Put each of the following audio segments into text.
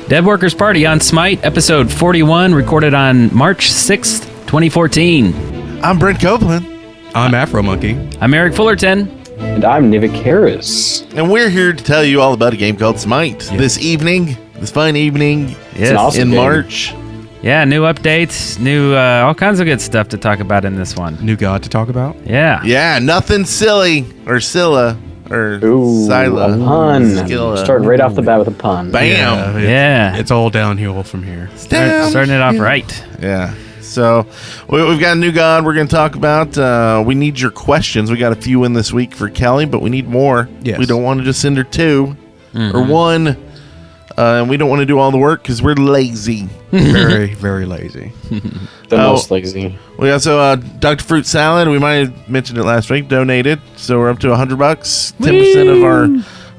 Dead Workers Party on Smite, episode 41, recorded on March 6th, 2014. I'm Brent Copeland. I'm Afro Monkey. I'm Eric Fullerton. And I'm Nivik Harris. And we're here to tell you all about a game called Smite. This evening, this fine evening Yes. awesome in game. March. Yeah, new updates, new all kinds of good stuff to talk about in this one. New god to talk about. Yeah. Yeah, nothing silly or Scylla or Ooh, Scylla. a pun. Scylla. Starting right off the bat with a pun. Bam. Yeah. It's all downhill from here. Damn. Starting it off right. Yeah. So we've got a new god we're going to talk about. We need your questions. We got a few in this week for Kelly, but we need more. Yes. We don't want to just send her two or one. And we don't want to do all the work because we're lazy. Very, very lazy. The most lazy. We also Dr. Fruit Salad. We might have mentioned it last week. Donated, so we're up to $100. 10% of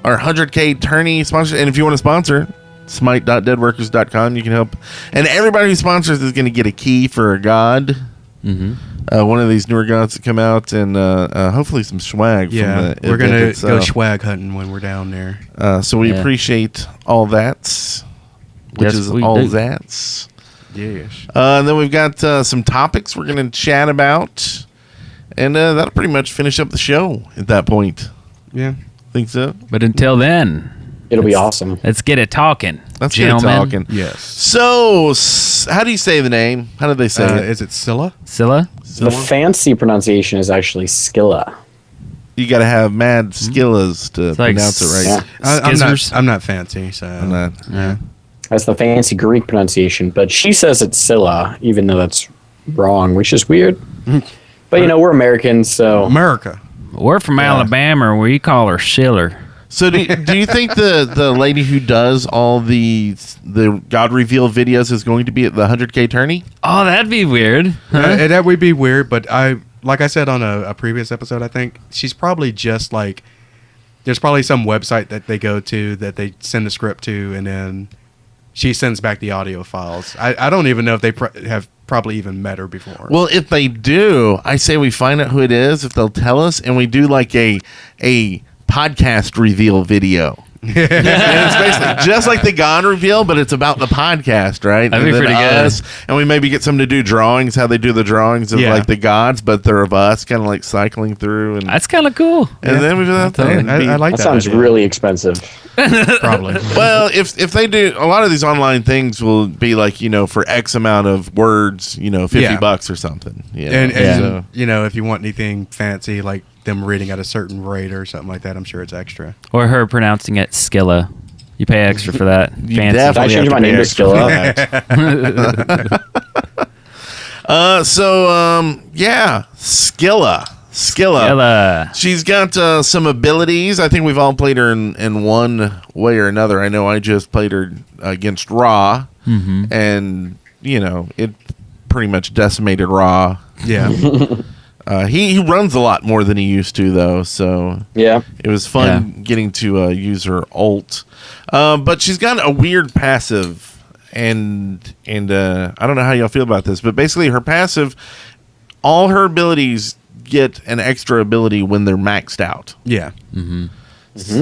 our 100K tourney sponsor. And if you want to sponsor, smite.deadworkers.com. You can help. And everybody who sponsors is going to get a key for a god. One of these newer gods that come out, and hopefully some swag. Yeah, from the we're event gonna itself. go swag hunting when we're down there. So we Yeah. appreciate all that, which Yes, is we all do. that. Yes. And then we've got some topics we're going to chat about. And that'll pretty much finish up the show at that point. Yeah. Think so? But until then, It'll be awesome. let's get it talking. Let's get gentlemen. talking. Yes. So, how do you say the name? How do they say it? Is it Scylla? Scylla? The fancy pronunciation is actually Scylla. You got to have mad skillas to like pronounce it right. Skizzers? I'm not fancy, so. I'm not. Yeah. That's the fancy Greek pronunciation, but she says it's Scylla, even though that's wrong, which is weird. But, we're Americans, so... America. We're from Alabama, where you call her Schiller. So do you think the lady who does all the God reveal videos is going to be at the 100K tourney? Oh, that'd be weird. That would be weird, but like I said on a previous episode, I think she's probably just like, there's probably some website that they go to that they send the script to, and then she sends back the audio files. I don't even know if they have probably even met her before. Well, if they do, I say we find out who it is, if they'll tell us, and we do like a podcast reveal video. And it's basically just like the God reveal, but it's about the podcast, right? That'd be And then pretty good. us, and we maybe get some to do drawings, how they do the drawings of Yeah. like the gods, but they're of us, kind of like cycling through, and That's kind of cool. then we've done that. I like That that. sounds idea. really expensive. Probably. Well, if they do, a lot of these online things will be like, for X amount of words, $50 or something. And So- if you want anything fancy, like them reading at a certain rate or something like that, I'm sure it's extra. Or her pronouncing it Scylla. You pay extra for that. You Fancy. definitely I change have my pay name to extra for that. Scylla. Scylla. She's got some abilities. I think we've all played her in one way or another. I know I just played her against Ra, and it pretty much decimated Ra. Yeah. He runs a lot more than he used to, though, so Yeah. it was fun getting to use her ult. But she's got a weird passive, and I don't know how y'all feel about this, but basically her passive, all her abilities get an extra ability when they're maxed out. Yeah.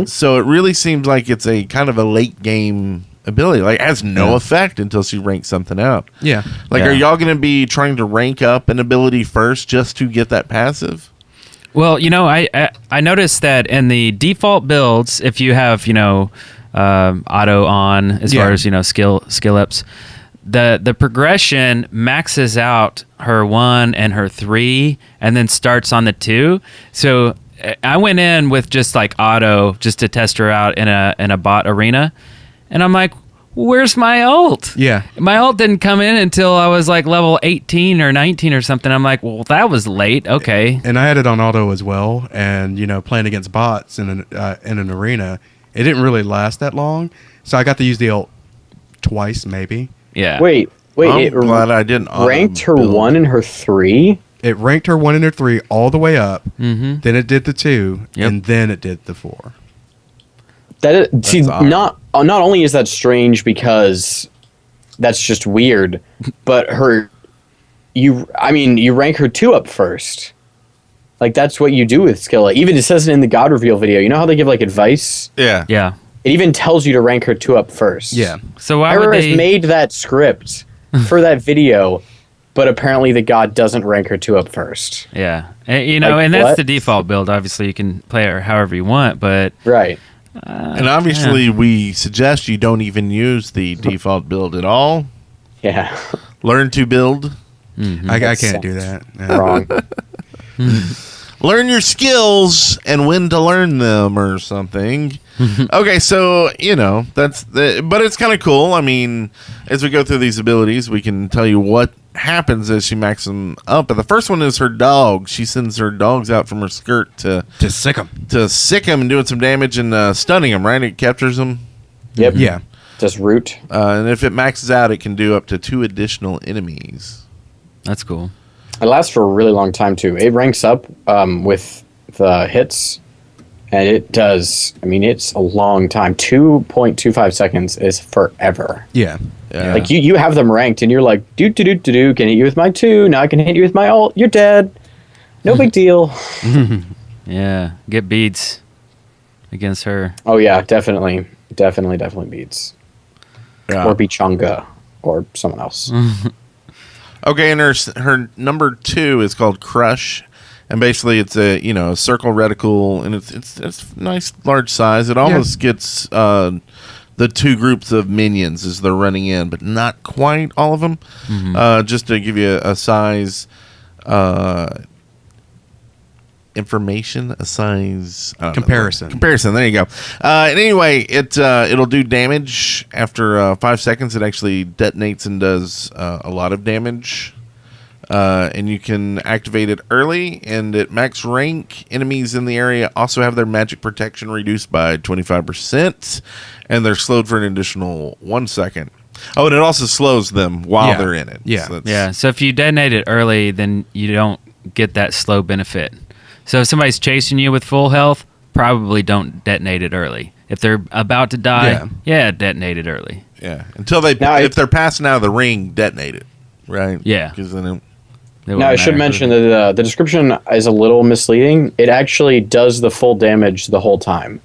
So it really seems like it's a kind of a late game ability. Like, it has no effect until she ranks something out. Yeah. Like, Yeah. are y'all going to be trying to rank up an ability first just to get that passive? Well, I noticed that in the default builds, if you have auto on as far as skill ups, the progression maxes out her 1 and her 3, and then starts on the 2. So I went in with just like auto just to test her out in a bot arena, and I'm like, where's my ult? Yeah. My ult didn't come in until I was like level 18 or 19 or something. I'm like, well, that was late. Okay. And I had it on auto as well, and playing against bots in an arena, it didn't really last that long, so I got to use the ult twice, maybe. Yeah. Wait. I'm glad I didn't ranked her auto-build. 1 and her 3? It ranked her 1 and her 3 all the way up. Mm-hmm. Then it did the 2, Yep. and then it did the 4. Not odd. only is that strange because that's just weird, but you rank her 2 up first. Like, that's what you do with Scylla. Even it says it in the God reveal video. You know how they give like advice? Yeah. Yeah. It even tells you to rank her 2 up first. Yeah. So why would Error has they? made that script for that video, but apparently the god doesn't rank her 2 up first. Yeah, you know, Like, and that's what? the default build. Obviously, you can play it however you want, but Right. And obviously, we suggest you don't even use the default build at all. Yeah. Learn to build. I That's can't do that. Yeah. Wrong. Learn your skills and when to learn them or something. Okay, so, you know, but it's kind of cool. I mean, as we go through these abilities, we can tell you what happens as she maxes them up. But the first one is her dog. She sends her dogs out from her skirt to sick them. And doing some damage and stunning them, right? It captures them. Yep. Yeah. Just root. And if it maxes out, it can do up to 2 additional enemies. that's cool. It lasts for a really long time, too. It ranks up with the hits, and it does. I mean, it's a long time. 2.25 seconds is forever. Yeah. Yeah. Like, you have them ranked, and you're like, do, can hit you with my 2. Now I can hit you with my ult. You're dead. No big deal. Yeah, get beads against her. Oh, yeah, definitely beats. Yeah. Or Bichanga, or someone else. Okay, and her number 2 is called Crush, and basically it's a circle reticle, and it's nice large size. It almost gets the 2 groups of minions as they're running in, but not quite all of them. Just to give you a size information, a size Comparison. Comparison. There you go. And anyway, it'll do damage after 5 seconds. It actually detonates and does a lot of damage. And you can activate it early. And at max rank, enemies in the area also have their magic protection reduced by 25%, and they're slowed for an additional 1 second. Oh, and it also slows them while they're in it. Yeah. Yeah, so if you detonate it early, then you don't get that slow benefit. So if somebody's chasing you with full health, probably don't detonate it early. If they're about to die, detonate it early. Yeah, until if they're passing out of the ring, detonate it, right? Yeah. Because then Now, I should mention that the description is a little misleading. It actually does the full damage the whole time.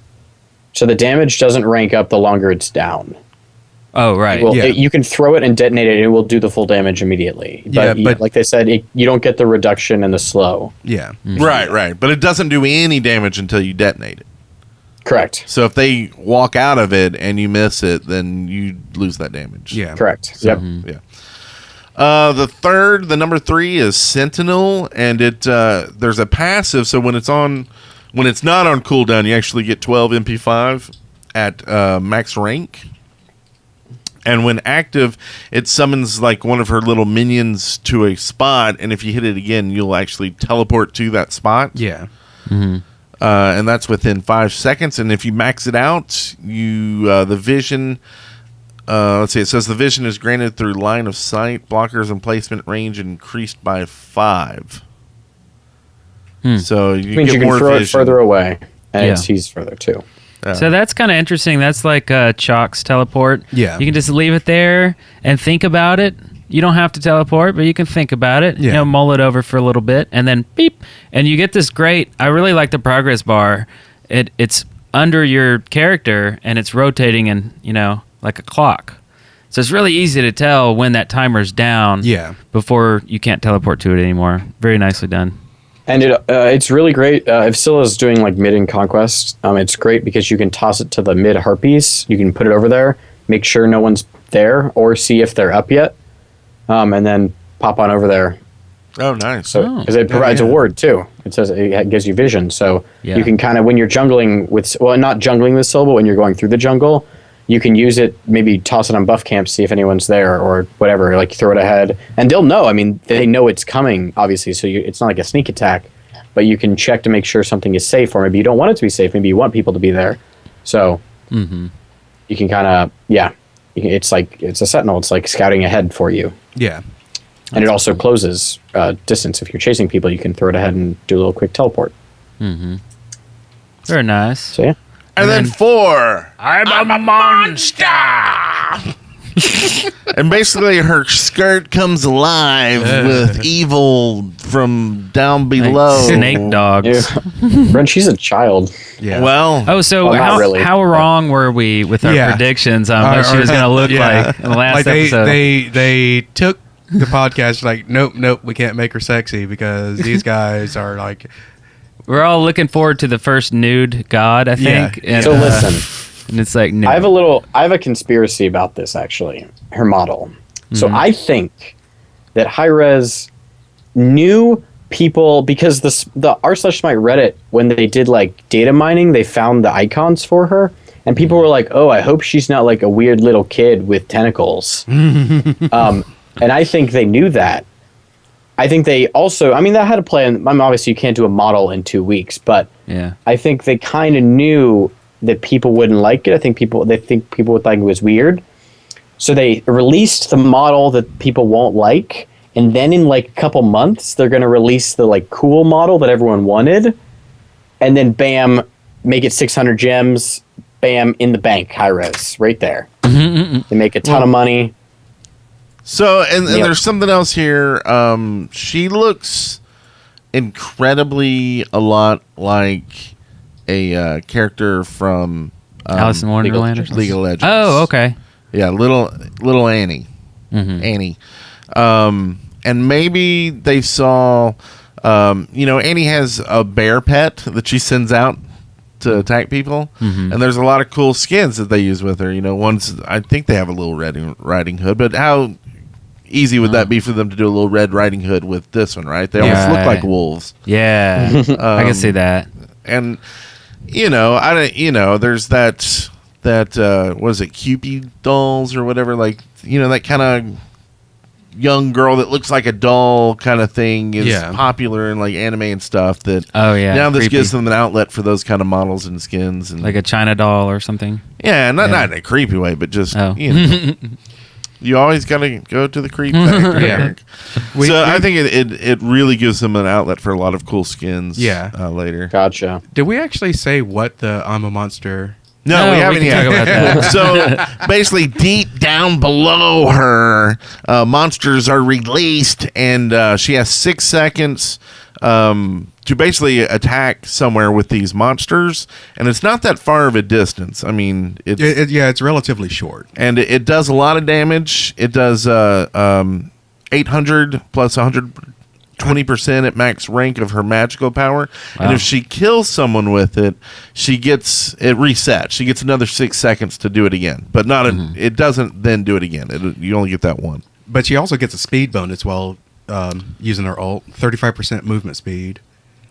So the damage doesn't rank up the longer it's down. Oh, right. You can throw it and detonate it, and it will do the full damage immediately. But, but like they said, you don't get the reduction and the slow. Yeah. right. But it doesn't do any damage until you detonate it. Correct. So if they walk out of it and you miss it, then you lose that damage. Yeah. Correct. Yeah. The number 3 is Sentinel, and there's a passive. So when it's not on cooldown, you actually get 12 MP5 at max rank. And when active, it summons like one of her little minions to a spot, and if you hit it again, you'll actually teleport to that spot. Yeah. And that's within 5 seconds. And if you max it out, the vision. Let's see. It says the vision is granted through line of sight, blockers, and placement range increased by 5. So you means get you can more throw vision. it further away, and Yeah. he's further too. So that's kind of interesting. That's like Chalk's teleport. Yeah. You can just leave it there and think about it. You don't have to teleport, but you can think about it. Yeah. Mull it over for a little bit, and then beep, and you get this great. I really like the progress bar. It's under your character, and it's rotating, and like a clock. So it's really easy to tell when that timer's down. Yeah. Before you can't teleport to it anymore. Very nicely done. And it's really great if Scylla's doing like mid in Conquest. It's great because you can toss it to the mid harpies. You can put it over there, make sure no one's there, or see if they're up yet, and then pop on over there. Oh, nice. So because it provides a ward too. It says it gives you vision, so you can kind of when you're jungling with not jungling with Scylla, but when you're going through the jungle, you can use it. Maybe toss it on buff camp, see if anyone's there or whatever. Like throw it ahead, and they'll know. I mean, they know it's coming, obviously. So it's not like a sneak attack, but you can check to make sure something is safe, or maybe you don't want it to be safe. Maybe you want people to be there. So you can kind of it's like it's a sentinel. It's like scouting ahead for you. Yeah. And it also closes distance. If you're chasing people, you can throw it ahead and do a little quick teleport. Very nice. So yeah. And then 4. I'm a monster. And basically, her skirt comes alive with evil from down below. Like snake dogs. Yeah. Brent, she's a child. Yeah. Well, How really. how wrong were we with our predictions on what she was going to look like in the last episode? They took the podcast like, nope, we can't make her sexy because these guys are like. We're all looking forward to the first nude god, I think. Yeah. And, So listen, and it's like, no. I have a conspiracy about this actually. Her model. So I think that Hi-Rez knew people because the r/smite Reddit, when they did like data mining, they found the icons for her, and people were like, "Oh, I hope she's not like a weird little kid with tentacles." And I think they knew that. I think they also, I mean, that had a play. And obviously, you can't do a model in 2 weeks, but Yeah. I think they kind of knew that people wouldn't like it. They think people would think it was weird. So they released the model that people won't like, and then in like a couple months, they're going to release the like cool model that everyone wanted, and then bam, make it 600 gems, bam, in the bank, Hi-Rez, right there. They make a ton of money. so and there's something else here. She looks incredibly a lot like a character from Alice in Wonderland or something? League of Legends. Oh, okay. Yeah, little Annie. Annie. And maybe they saw, Annie has a bear pet that she sends out to attack people. And there's a lot of cool skins that they use with her. One's, I think they have a little Riding Hood, but how easy would that be for them to do a little Red Riding Hood with this one, right? They almost look like wolves. Yeah. I can see that. And, there's that what is it, Cupid dolls or whatever, like, that kind of young girl that looks like a doll kind of thing is popular in like anime and stuff. That now this gives them an outlet for those kind of models and skins, and like a China doll or something. Yeah, not in a creepy way, but just you always got to go to the creep factor. So I think it really gives them an outlet for a lot of cool skins. Later. Gotcha. Did we actually say what the I'm a Monster? No, we haven't can yet. talk about that. So basically, deep down below her, monsters are released, and she has 6 seconds to basically attack somewhere with these monsters. And it's not that far of a distance. I mean, it's relatively short, and it does a lot of damage. It does 800 plus 120% at max rank of her magical power. Wow. And if she kills someone with it, she gets it reset. She gets another 6 seconds to do it again, but not it doesn't then do it again. You only get that one. But she also gets a speed bonus while using her ult, 35% movement speed,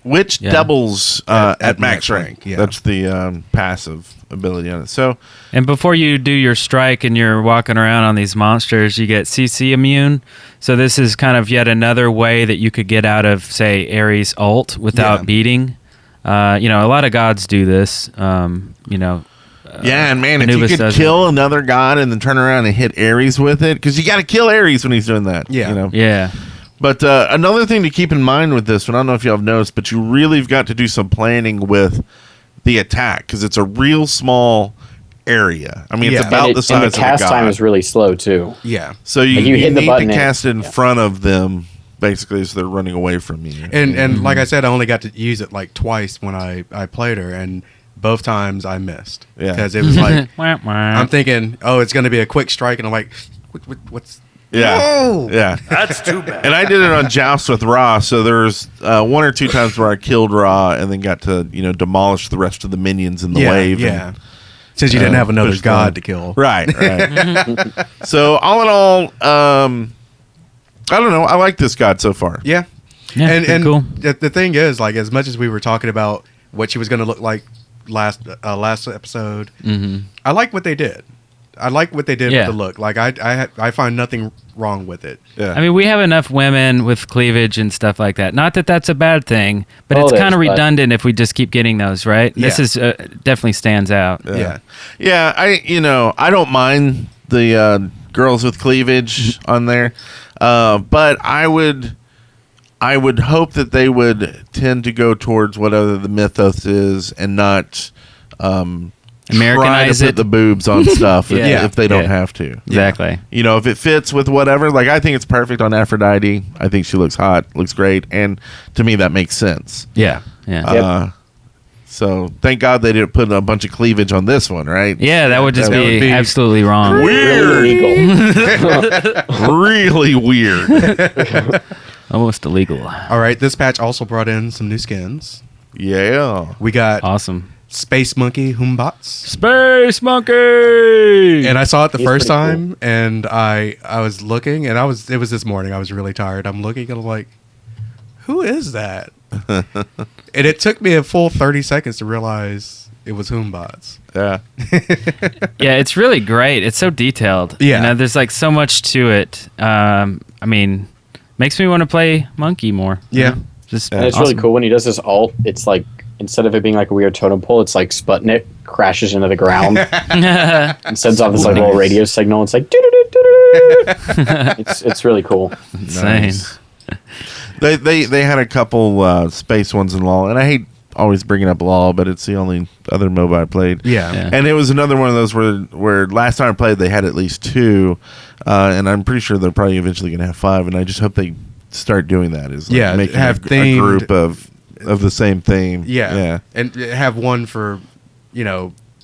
which doubles at max rank. Yeah. That's the passive ability on it. So, and before you do your strike and you're walking around on these monsters, you get CC immune. So this is kind of yet another way that you could get out of, say, Ares ult without beating. A lot of gods do this. And man, Anubis if you could kill another god and then turn around and hit Ares with it, because you got to kill Ares when he's doing that. Yeah. But another thing to keep in mind with this one, I don't know if y'all have noticed, but you really have got to do some planning with the attack, because it's a real small area. I mean, it's about the size of a god. And the cast time is really slow, too. Yeah. So you hit the need button to cast it in front of them, basically, so they're running away from you. And like I said, I only got to use it like twice when I played her, and both times I missed. Yeah. Because it was like, I'm thinking, it's going to be a quick strike, and I'm like, what's... Yeah. No! Yeah. That's too bad. And I did it on Joust with Ra, so there's 1 or 2 times where I killed Ra and then got to, demolish the rest of the minions in the wave. Yeah. And, since you didn't have another pushed god on. to kill. Right. So all in all, I don't know. I like this god so far. Yeah. Yeah, and cool. The thing is, like, as much as we were talking about what she was going to look like last episode, I like what they did. I like what they did with the look. Like, I find nothing wrong with it. Yeah. I mean, we have enough women with cleavage and stuff like that. Not that that's a bad thing, but it's kind of redundant if we just keep getting those, right? Yeah. This is definitely stands out. Yeah. I don't mind the girls with cleavage on there, but I would hope that they would tend to go towards whatever the mythos is and not. Americanize try to it. put the boobs on stuff Yeah. if they don't Yeah. have to. Exactly. You know, if it fits with whatever, like I think it's perfect on Aphrodite. I think she looks hot, looks great, and to me that makes sense. Yeah. Yeah. So thank God they didn't put a bunch of cleavage on this one, right? Yeah, that would just That would be be absolutely wrong. Weird. Illegal. Really weird. Almost illegal. All right, this patch also brought in some new skins. Yeah. We got Awesome. Space Monkey Humbats. Space Monkey! And I saw it the He's first pretty time, and I was looking, and it was this morning. I was really tired. I'm looking, and I'm like, who is that? And it took me a full 30 seconds to realize it was Humbats. Yeah. Yeah, it's really great. It's so detailed. Yeah. You know, there's like so much to it. I mean, makes me want to play Monkey more. Yeah. You know? Just And it's really cool when he does this alt. It's like instead of it being like a weird totem pole, it's like Sputnik crashes into the ground and sends off this like little radio signal. It's like it's really cool. Insane. Nice. They had a couple space ones in LoL, and I hate always bringing up LoL, but it's the only other MOBA I played. Yeah. And it was another one of those where last time I played they had at least 2, and I'm pretty sure they're probably eventually going to have 5, and I just hope they start doing that. Is like Yeah, making have a themed- group of the same theme. Yeah. And have one for,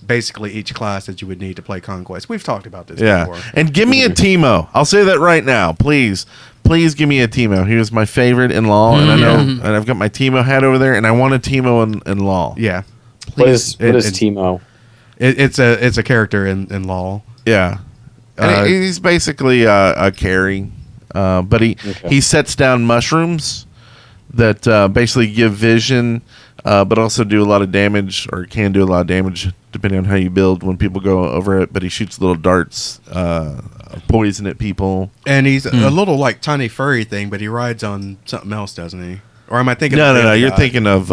basically each class that you would need to play Conquest. We've talked about this Yeah. before. And give me a Teemo. I'll say that right now. Please give me a Teemo. He was my favorite in LoL, and I know, and I've got my Teemo hat over there, and I want a Teemo in LoL. Yeah. What is It- Teemo? It's a character in LoL. Yeah. And he's basically a carry, but he sets down mushrooms that basically give vision, but also do a lot of damage, or can do a lot of damage depending on how you build when people go over it. But he shoots little darts of poison at people. And he's a little like tiny furry thing, but he rides on something else, doesn't he? Or am I thinking? No. the You're guy? thinking of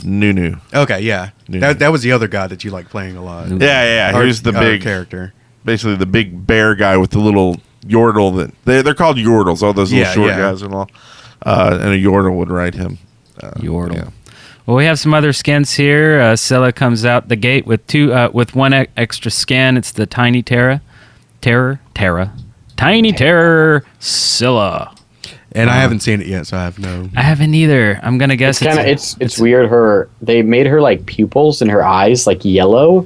Nunu. Okay, yeah. Yeah. That was the other guy that you like playing a lot. Yeah. Or- Here's the or big character. basically the big bear guy with the little yordle that they're called yordles. All those little Yeah, short yeah. guys and all. And a yordle would ride him. Yordle. Yeah. Well, we have some other skins here. Scylla comes out the gate with one extra skin. It's the Tiny Terra. Tiny Terror Scylla. And I haven't seen it yet, so I have no. I haven't either. I'm gonna guess It's weird. They made her like pupils in her eyes like yellow,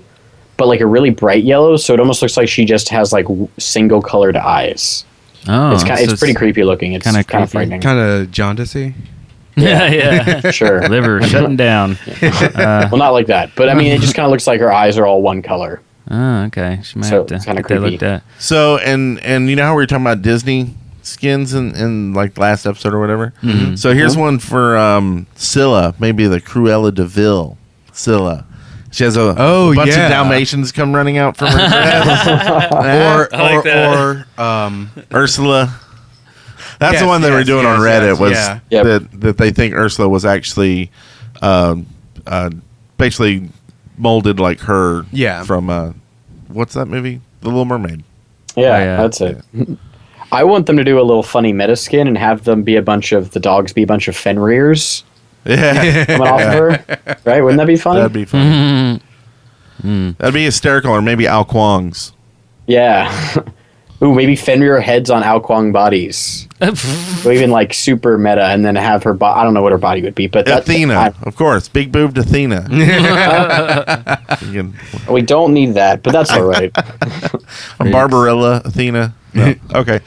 but like a really bright yellow. So it almost looks like she just has like single colored eyes. Oh, It's pretty creepy looking. It's kinda kind of creepy. frightening. Kind of jaundicey. Yeah. Sure. Liver shutting down. Well, not like that, but I mean, it just kind of looks like her eyes are all one color. Oh, okay. She might So have to it's kinda get that creepy. looked at. So and you know how we were talking about Disney skins in like last episode or whatever. Mm-hmm. So here's one for Scylla, maybe the Cruella de Vil Scylla. She has a bunch of Dalmatians come running out from her dress. or Ursula. That's Yes, the one they were yes, doing on yes, Reddit yes, was yeah. Yep. that they think Ursula was actually basically molded like her. Yeah. From what's that movie? The Little Mermaid. Yeah, yeah. that's it. I want them to do a little funny meta skin and have them be a bunch of the dogs be a bunch of Fenrir's Yeah. coming off of her. Right? Wouldn't that be funny? That'd be fun. That'd be hysterical, or maybe Al Kwong's. Yeah. Ooh, maybe Fenrir heads on Ao Kwang bodies. Or even like super meta, and then have her I don't know what her body would be, but Athena, of course, big boobed Athena. we don't need that, but that's all right. Barbarella Athena. No. Okay,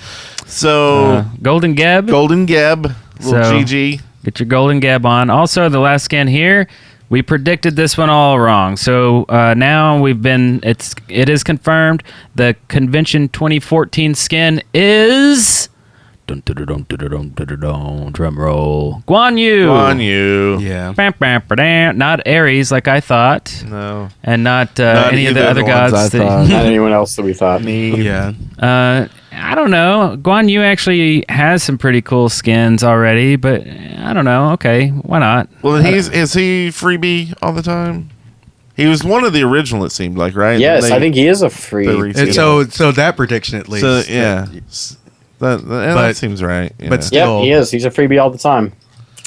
so Golden Geb. Golden Geb, little So- GG. Get your Golden Geb on. Also, the last skin here, we predicted this one all wrong. So now it is confirmed. The Convention 2014 skin is dun, dun, dun, dun, dun, dun, dun, dun, dun, drum roll. Guan Yu. On you. Yeah. Bam, bam, ba, dam. Not Ares like I thought, No. and not Not any of the either other of the ones gods. I that- thought. Not anyone else that we thought. Yeah. I don't know. Guan Yu actually has some pretty cool skins already, but I don't know. Okay, why not? Well, is he freebie all the time? He was one of the original. It seemed like, right? Yes, I think he is a free. they re- And so that prediction at least. So yeah, that But- seems right. Yeah. but Yep, still, he is. He's a freebie all the time.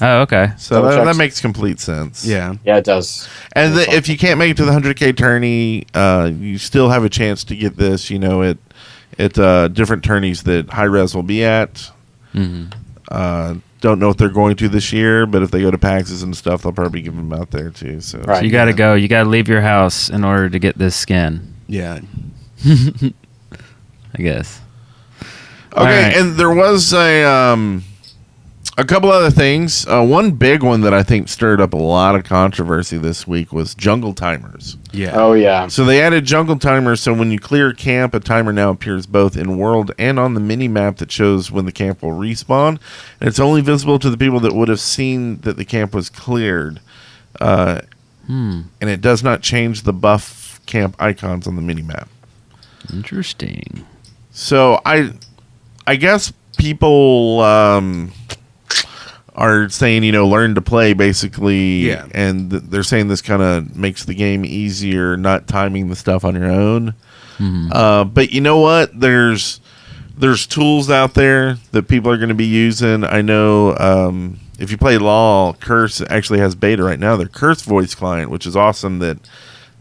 Oh, okay. So that makes complete sense. Yeah. Yeah, it does. And if you can't make it to the 100K tourney, you still have a chance to get this, at different tourneys that High Res will be at. Mm-hmm. Don't know if they're going to this year, but if they go to PAXs and stuff, they'll probably give them out there too. So, So you got to go. You got to leave your house in order to get this skin. Yeah. I guess. Okay, right. and there was a couple other things. One big one that I think stirred up a lot of controversy this week was jungle timers. Yeah. Oh, yeah. So they added jungle timers, so when you clear camp, a timer now appears both in world and on the mini map that shows when the camp will respawn. And it's only visible to the people that would have seen that the camp was cleared. And it does not change the buff camp icons on the mini map. Interesting. So I guess people are saying, learn to play, basically. Yeah. And they're saying this kind of makes the game easier, not timing the stuff on your own. Mm-hmm. But you know what? There's tools out there that people are going to be using. I know if you play LOL, Curse actually has beta right now. Their Curse voice client, which is awesome that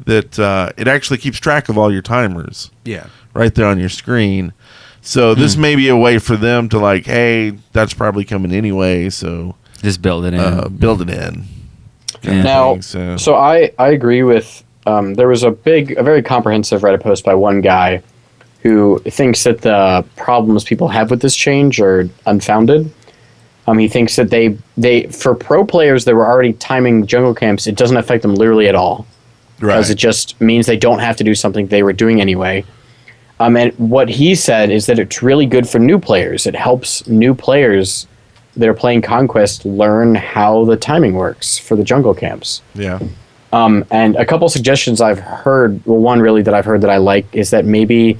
it actually keeps track of all your timers. Yeah. Right there on your screen. So this may be a way for them to hey, that's probably coming anyway. So just build it in. Build it in. Now, so I agree with. There was a very comprehensive Reddit post by one guy who thinks that the problems people have with this change are unfounded. He thinks that they for pro players that were already timing jungle camps, it doesn't affect them literally at all, because it just means they don't have to do something they were doing anyway. And what he said is that it's really good for new players. It helps new players that are playing Conquest learn how the timing works for the jungle camps. Yeah. And a couple suggestions I've heard, well, one really that I've heard that I like is that maybe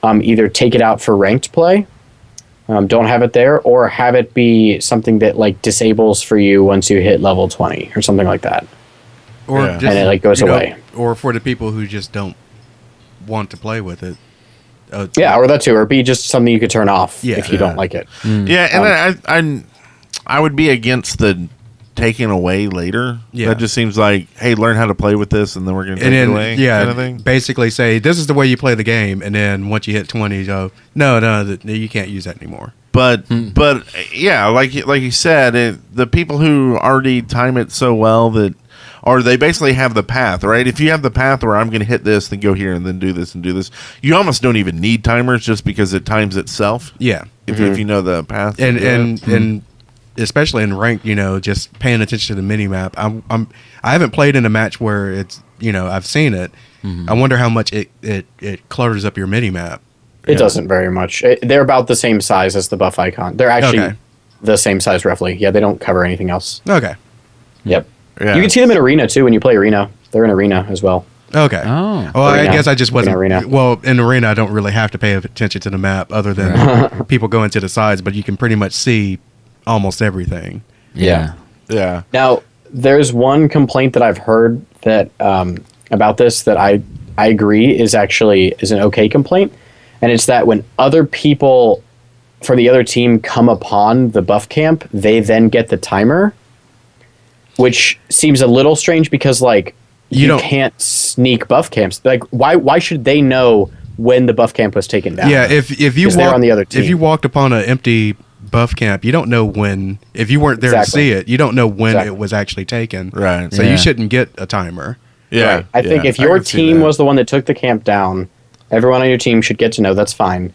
either take it out for ranked play, don't have it there, or have it be something that disables for you once you hit level 20 or something like that. Or Yeah. just, and it goes away. Or for the people who just don't want to play with it. Yeah, or that too, or be just something you could turn off if you don't like it. Yeah, and I would be against the taking away later. Yeah. That just seems like, hey, learn how to play with this, and then we're going to take it away. Yeah, kind of thing. basically say this is the way you play the game, and then once you hit 20, you go, no, you can't use that anymore. But yeah, like you said, the people who already time it so well that. Or they basically have the path, right? If you have the path where I'm going to hit this, then go here, and then do this and do this, you almost don't even need timers just because it times itself. Yeah, if you know the path, and especially in ranked, just paying attention to the mini map. I haven't played in a match where it's I've seen it. I wonder how much it clutters up your mini map. It doesn't very much. They're about the same size as the buff icon. They're actually the same size roughly. Yeah, they don't cover anything else. Okay. Yep. Yeah. You can see them in Arena too when you play Arena. They're in Arena as well. Okay. Oh. Well, Arena. I guess I just wasn't. Arena. Well, in Arena, I don't really have to pay attention to the map other than people going to the sides, but you can pretty much see almost everything. Yeah. Yeah. Now, there's one complaint that I've heard that about this that I agree is an okay complaint, and it's that when other people for the other team come upon the buff camp, they then get the timer, which seems a little strange because you can't sneak buff camps. Why should they know when the buff camp was taken down? Yeah, if you they're on the other team. If you walked upon an empty buff camp, you don't know when. If you weren't there to see it, you don't know when it was actually taken. Right. So you shouldn't get a timer. Yeah. Right. I think if your team was the one that took the camp down, everyone on your team should get to know. That's fine.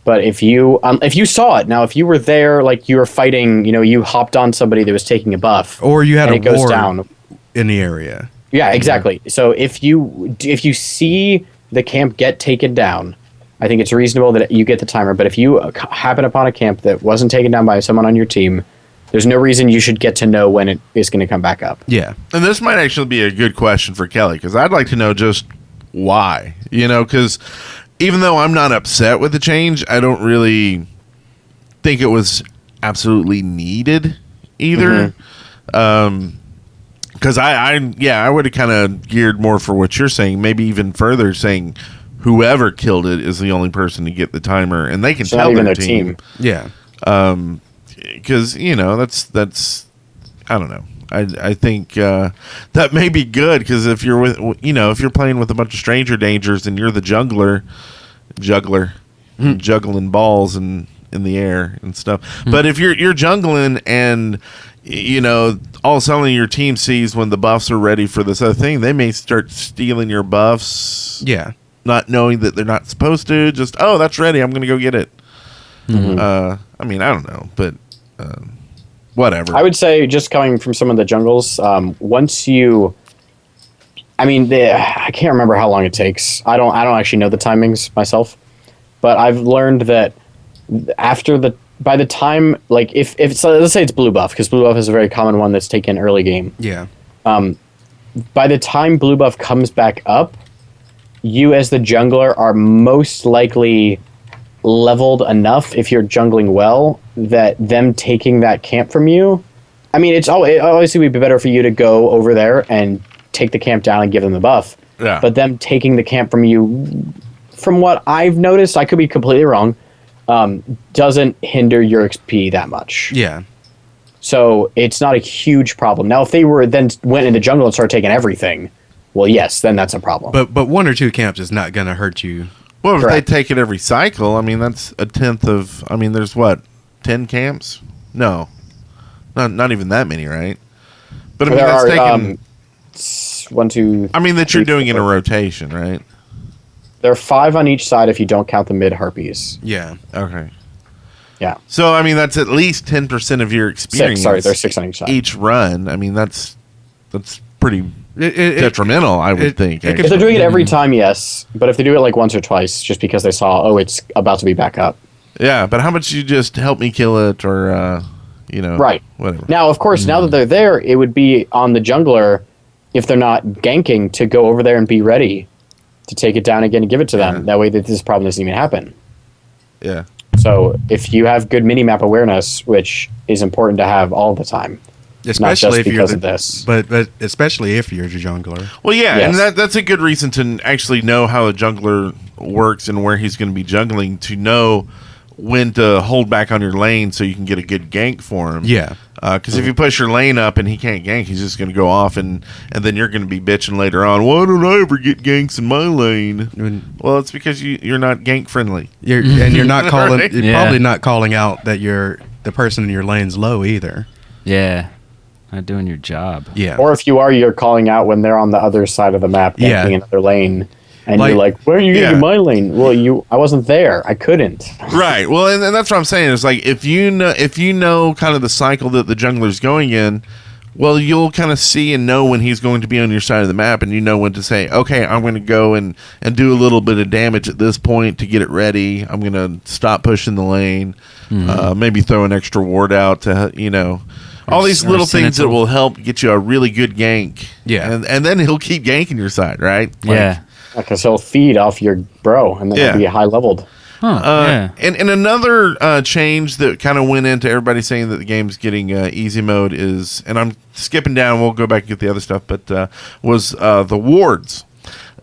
But if you saw it, now if you were there, you were fighting, you hopped on somebody that was taking a buff, or you had and a it goes ward down in the area. Yeah, exactly. So if you see the camp get taken down, I think it's reasonable that you get the timer. But if you happen upon a camp that wasn't taken down by someone on your team, there's no reason you should get to know when it is going to come back up. Yeah. And this might actually be a good question for Kelly, because I'd like to know just why. Because even though I'm not upset with the change, I don't really think it was absolutely needed either. Because I would have kind of geared more for what you're saying, maybe even further saying whoever killed it is the only person to get the timer, and they can tell their team. Yeah. Because that's I don't know. I think that may be good because if you're if you're playing with a bunch of stranger dangers and you're the juggler, juggling balls in the air and stuff. But if you're jungling and all of a sudden your team sees when the buffs are ready for this other thing, they may start stealing your buffs. Yeah. Not knowing that they're not supposed to. Just, oh, that's ready. I'm going to go get it. I mean, I don't know, but whatever. I would say, just coming from some of the jungles, once you, I can't remember how long it takes. I don't actually know the timings myself, but I've learned that by the time, like if so let's say it's blue buff, because blue buff is a very common one that's taken early game. Yeah. By the time blue buff comes back up, you as the jungler are most likely leveled enough, if you're jungling well, that them taking that camp from you, it obviously would be better for you to go over there and take the camp down and give them the buff. Yeah. But them taking the camp from you, from what I've noticed, I could be completely wrong, doesn't hinder your XP that much. Yeah. So it's not a huge problem. Now, if they went into jungle and started taking everything, well, yes, then that's a problem. But 1 or 2 camps is not going to hurt you. Well, if Correct. they take it every cycle, that's a tenth of. There's what, 10 camps? No, not even that many, right? But there that's are taking 1, 2. that you're doing in a rotation, right? There are 5 on each side if you don't count the mid harpies. Yeah. Okay. Yeah. So that's at least 10% of your experience. 6. Sorry, there's 6 on each side. Each run. That's pretty detrimental, I would think. If they're doing it every time, yes. But if they do it like once or twice, just because they saw, it's about to be back up. Yeah, but how much you just help me kill it, or right, whatever. Now, of course, now that they're there, it would be on the jungler, if they're not ganking, to go over there and be ready to take it down again and give it to them. That way, that this problem doesn't even happen. Yeah. So if you have good minimap awareness, which is important to have all the time, Especially if because you're of this. But especially if you're a jungler. Well, yeah, Yes. and that's a good reason to actually know how a jungler works and where he's going to be jungling, to know when to hold back on your lane so you can get a good gank for him. Yeah. Because if you push your lane up and he can't gank, he's just going to go off, and then you're going to be bitching later on, why don't I ever get ganks in my lane? Well, it's because you're not gank friendly. You're not calling. Right? You're probably not calling out that the person in your lane's low either. Yeah. Not doing your job. Yeah. Or if you are, you're calling out when they're on the other side of the map, Yeah. ganking another lane. And Like- you're like, where are you getting Yeah. in my lane? Well, I wasn't there. I couldn't. Right. Well, and that's what I'm saying. Is like if you know kind of the cycle that the jungler's going in, well, you'll kind of see and know when he's going to be on your side of the map, and you know when to say, okay, I'm going to go and do a little bit of damage at this point to get it ready. I'm going to stop pushing the lane, maybe throw an extra ward out to all these little things that will help get you a really good gank. Yeah. And then he'll keep ganking your side, right? Yeah. Because he'll feed off your bro, and then Yeah. he'll be high leveled. Yeah. And another change that kind of went into everybody saying that the game's getting easy mode is, and I'm skipping down, we'll go back and get the other stuff, but was the wards.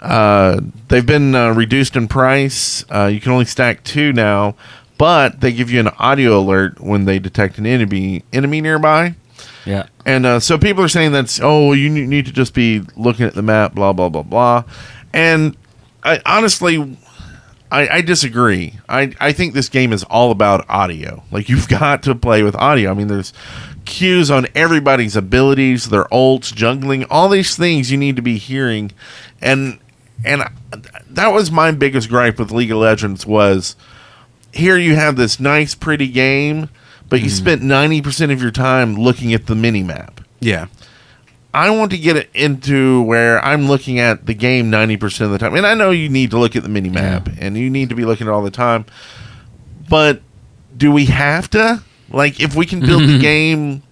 They've been reduced in price. You can only stack 2 now, but they give you an audio alert when they detect an enemy nearby. Yeah. And so people are saying you need to just be looking at the map, blah, blah, blah, blah. And honestly, I disagree. I think this game is all about audio. Like, you've got to play with audio. There's cues on everybody's abilities, their ults, jungling, all these things you need to be hearing. And that was my biggest gripe with League of Legends was, here you have this nice, pretty game, but you spent 90% of your time looking at the mini-map. Yeah. I want to get it into where I'm looking at the game 90% of the time. And I know you need to look at the mini-map, and you need to be looking at it all the time. But do we have to? Like, if we can build the game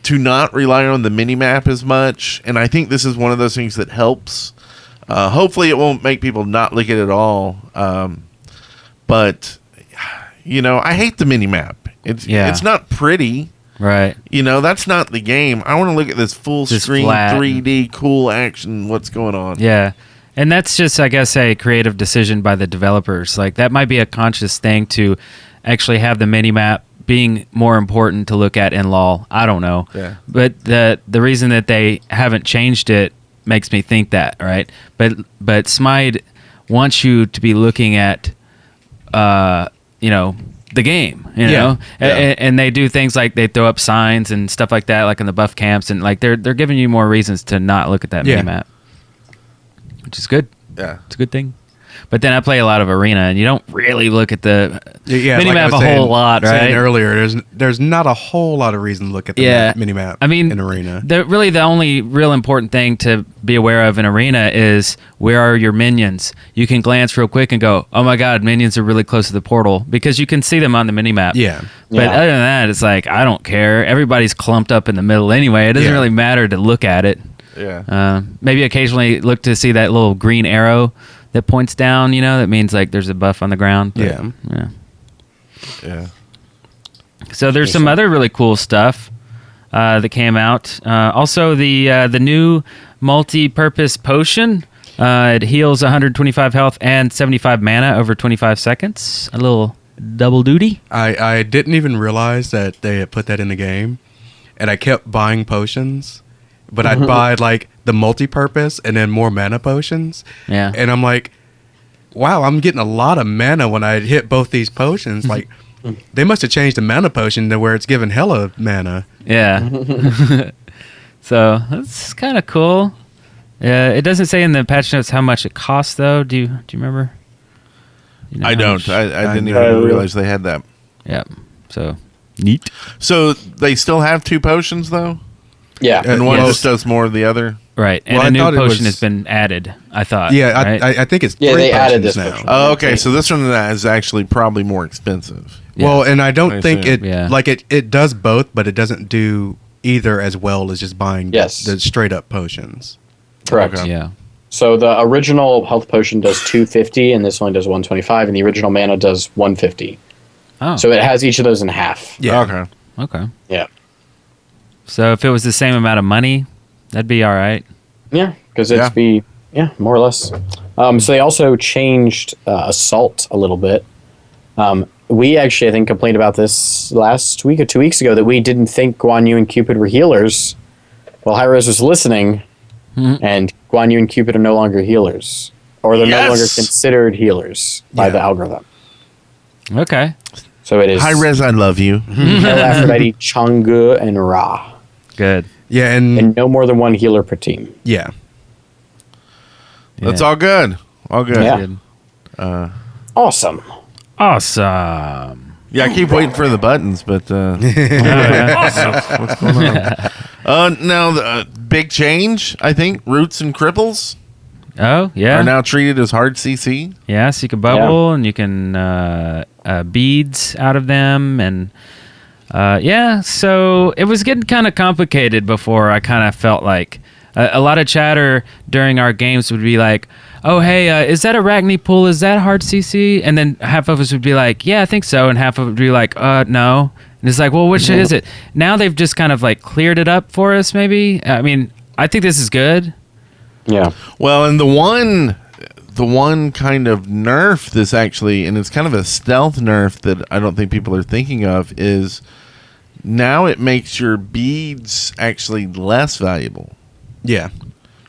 to not rely on the mini-map as much, and I think this is one of those things that helps. Hopefully it won't make people not look at it at all. But, I hate the mini-map. It's not pretty. Right. That's not the game. I want to look at this full Just screen, flat. 3D, cool action, what's going on. Yeah. And that's just, I guess, a creative decision by the developers. Like, that might be a conscious thing to actually have the mini-map being more important to look at in LoL. I don't know. Yeah. But the reason that they haven't changed it makes me think that, right? But Smite wants you to be looking at the game, Yeah. and they do things like they throw up signs and stuff like that, like in the buff camps, and like they're giving you more reasons to not look at that mini map, which is good. Yeah. It's a good thing. But then I play a lot of arena, and you don't really look at the mini like map I was whole lot, right? saying earlier, there's not a whole lot of reason to look at the mini map. I mean, in arena, the only real important thing to be aware of in arena is where are your minions. You can glance real quick and go, "Oh my god, minions are really close to the portal," because you can see them on the mini map. Yeah. But other than that, it's like I don't care. Everybody's clumped up in the middle anyway. It doesn't really matter to look at it. Yeah. Maybe occasionally look to see that little green arrow that points down, that means like there's a buff on the ground. But, Yeah. So there's some other really cool stuff that came out. Also, the new multi-purpose potion. It heals 125 health and 75 mana over 25 seconds. A little double duty. I didn't even realize that they had put that in the game, and I kept buying potions, but I'd buy like the multi-purpose and then more mana potions. Yeah. And I'm like, wow, I'm getting a lot of mana when I hit both these potions. Like, they must have changed the mana potion to where it's giving hella mana. Yeah. So that's kind of cool. It doesn't say in the patch notes how much it costs, though. Do you remember? I don't. I didn't even realize they had that. Yeah. So neat. So they still have 2 potions, though? Yeah. And one just does more of the other? Right. And Well, a I new thought it potion was- has been added, I thought. Yeah, right? I think it's 3 they added potions this now. potion. Oh, okay. So this one is actually probably more expensive. Yeah. Well, and I don't I think see. it does both, but it doesn't do either as well as just buying the straight up potions. Correct. Okay. Yeah. So the original health potion does 250, and this one does 125, and the original mana does 150. Oh. So it has each of those in half. Yeah. Okay. Okay. Yeah. So if it was the same amount of money, that'd be all right. Yeah, because it's more or less. So they also changed Assault a little bit. We actually, I think, complained about this last week or 2 weeks ago that we didn't think Guan Yu and Cupid were healers. Well, Hi-Rez was listening, and Guan Yu and Cupid are no longer healers. Or they're no longer considered healers by the algorithm. Okay. So it is Hi-Rez, I love you. Hell, Aphrodite, Chang'e, and Ra. Good. Yeah, and And no more than one healer per team. yeah. That's Yeah. all good. All good. Yeah. Good. Awesome. Awesome. Yeah, I keep waiting for the buttons, but what's going on? Now the big change, I think. Roots and cripples Oh, yeah. are now treated as hard CC. Yeah, so you can bubble and you can beads out of them. And so it was getting kind of complicated before. I kind of felt like a lot of chatter during our games would be like, oh, hey, is that Arachne pool? Is that hard CC? And then half of us would be like, yeah, I think so. And half of it would be like, no. And it's like, well, which is it? Now they've just kind of like cleared it up for us, maybe. I mean, I think this is good. Yeah. Well, and the one kind of nerf this actually, and it's kind of a stealth nerf that I don't think people are thinking of, is now it makes your beads actually less valuable. Yeah.